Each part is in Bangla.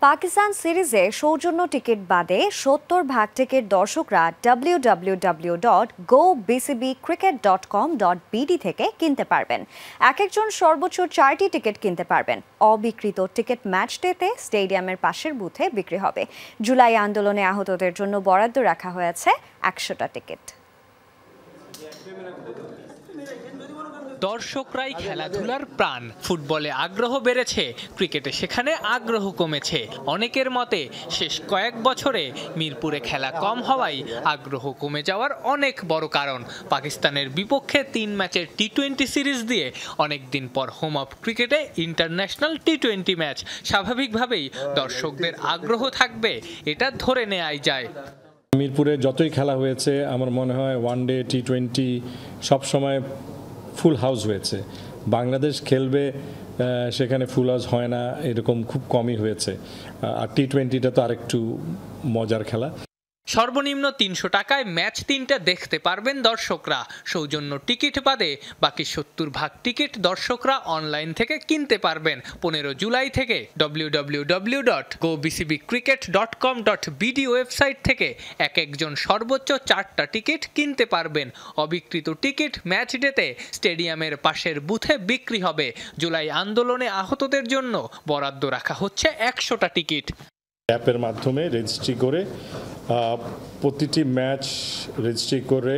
পাকিস্তান সিরিজে সৌজন্য টিকিট বাদে ৭০% টিকিট দর্শকরা www.gobcbcricket.com.bd থেকে কিনতে পারবেন। একজন সর্বোচ্চ 4টি টিকিট কিনতে পারবেন। অবিক্রিত টিকিট ম্যাচ ডেতে স্টেডিয়ামের পাশের বুথে বিক্রি হবে। জুলাই আন্দোলনে আহতদের জন্য বরাদ্দ রাখা হয়েছে ১০০টা টিকিট। দর্শকরাই খেলাধুলার প্রাণ। ফুটবলে আগ্রহ বেড়েছে, ক্রিকেটে সেখানে আগ্রহ কমেছে। অনেকের মতে শেষ কয়েক বছরে মিরপুরে খেলা কম হওয়ায় আগ্রহ কমে যাওয়ার অনেক বড় কারণ। পাকিস্তানের বিপক্ষে 3 ম্যাচের টি-20 সিরিজ দিয়ে অনেকদিন পর হোম অফ ক্রিকেটে ইন্টারন্যাশনাল টি-20 ম্যাচ। স্বাভাবিকভাবেই দর্শকদের আগ্রহ থাকবে, এটা ধরে নেওয়াই যায়। মিরপুরে যতই খেলা হয়েছে আমার মনে হয় ওয়ানডে টি-20 সবসময় ফুল হাউস হয়েছে। বাংলাদেশ খেলবে সেখানে ফুল হাউস হয় না, এরকম খুব কমই হয়েছে। আর টি-20টা তো আরেকটু মজার খেলা। সর্বনিম্ন ৩০০ টাকায় ম্যাচ 3টা দেখতে পারবেন দর্শকরা। সৌজন্য টিকিট বাদে বাকি ৭০% টিকিট দর্শকরা অনলাইন থেকে কিনতে পারবেন। ১৫ জুলাই থেকে www.gobcbcricket.com.bd ওয়েবসাইট থেকে একজন সর্বোচ্চ 4টা টিকিট কিনতে পারবেন। অবিক্রিত টিকিট ম্যাচ ডেতে স্টেডিয়ামের পাশের বুথে বিক্রি হবে। জুলাই আন্দোলনে আহতদের জন্য বরাদ্দ রাখা হচ্ছে ১০০টা টিকিট। অ্যাপের মাধ্যমে রেজিস্ট্রি করে প্রতিটি ম্যাচ রেজিস্ট্রি করে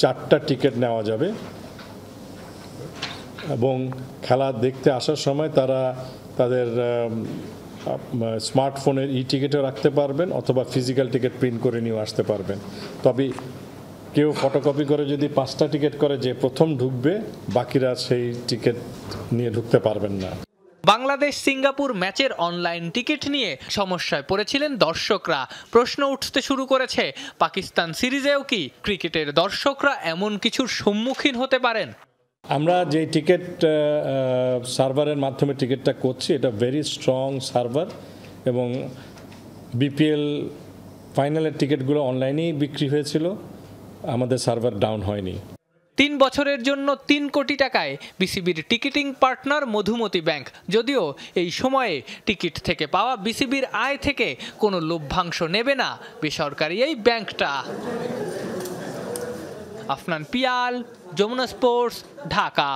4টা টিকিট নেওয়া যাবে এবং খেলা দেখতে আসার সময় তারা তাদের স্মার্টফোনের টিকিটও রাখতে পারবেন অথবা ফিজিক্যাল টিকিট প্রিন্ট করে নিয়ে আসতে পারবেন। তবে কেউ ফটোকপি করে যদি 5টা টিকিট করে, যে প্রথম ঢুকবে বাকিরা সেই টিকিট নিয়ে ঢুকতে পারবেন না। বাংলাদেশ সিঙ্গাপুর ম্যাচের অনলাইন টিকিট নিয়ে সমস্যায় পড়েছিলেন দর্শকরা। প্রশ্ন উঠতে শুরু করেছে, পাকিস্তান সিরিজেও কি ক্রিকেটের দর্শকরা এমন কিছুর সম্মুখীন হতে পারেন? আমরা যে টিকিট সার্ভারের মাধ্যমে টিকিটটা করছি, এটা ভেরি স্ট্রং সার্ভার এবং বিপিএল ফাইনালের টিকিটগুলো অনলাইনেই বিক্রি হয়েছিল, আমাদের সার্ভার ডাউন হয়নি। 3 বছরের জন্য 3 কোটি টাকায় বিসিবির টিকিটিং পার্টনার মধুমতি ব্যাংক। যদিও এই সময়ে টিকিট থেকে পাওয়া বিসিবির আয় থেকে কোনো লভ্যাংশ নেবে না বেসরকারি এই ব্যাংকটা। আফনান পিয়াল, যমুনা স্পোর্টস, ঢাকা।